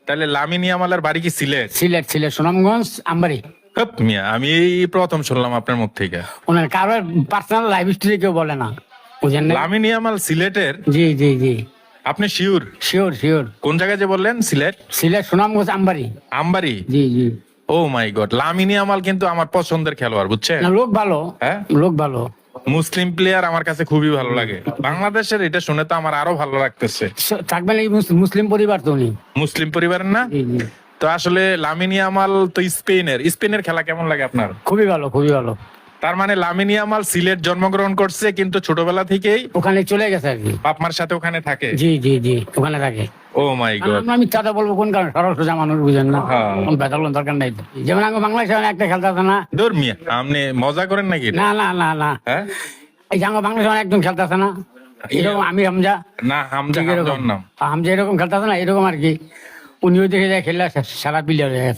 তাহলে লামিন ইয়ামালের বাড়ি কি সিলেট? সিলেট সিলেট সুনামগঞ্জ আমবাড়ি। হপ মিয়া, আমি এই প্রথম শুনলাম আপনার মুখ থেকে। ওনার কারোর পার্সোনাল লাইফ হিস্ট্রি কেউ বলে না, বুঝেন না? লামিন ইয়ামাল সিলেটের? জি জি জি, আপনি শিওর? Sure sure. কোন জায়গায় যে বললেন? সিলেট সিলেট সুনামগঞ্জ আমবাড়ি। আমবাড়ি? জি জি। ও মাই গড, লামিন ইয়ামাল কিন্তু আমার পছন্দের খেলোয়াড়, বুঝছেন? না, লোক ভালো, হ্যাঁ? লোক ভালো। মুসলিম প্লেয়ার আমার কাছে খুবই ভালো লাগে। বাংলাদেশের এটা শুনে তো আমার আরো ভালো লাগতেছে। থাকবেন এই মুসলিম পরিবার তো উনি। মুসলিম পরিবারের না? জি জি। তো আসলে লামিন ইয়ামাল তো স্পেনের খেলা কেমন লাগে আপনার? খুবই ভালো, খুবই ভালো। তার মানে লামিন ইয়ামাল সিলেট জন্মগ্রহণ করছে, কিন্তু ছোটবেলা থেকেই ওখানে চলে গেছে আর কি। বাপ মার সাথে ওখানে থাকে? জি জি জি, ওখানে থাকে। ও মাই গড। আমি মিথ্যাটা বলবো কোন কারণে? সরল সোজা মানুষ, বুঝেন না? হ্যাঁ। কোন বেতাল দরকার নাই। যেমন আমি বাংলাদেশে একটা খেলতে আছে না। দূর মিয়া, আপনি মজা করেন নাকি এটা? না না না না, হ্যাঁ? এই যে আমার বাংলাদেশে একজন খেলতে আছে না, এরকম আমি হামজা। না, হামজা, ঠিক এরকম হামজার নাম। হামজা এরকম খেলতে আছে না, এরকম আর কি। উনিও দেখে যায় খেললে সারা প্লেয়ার হয়ে গেছে।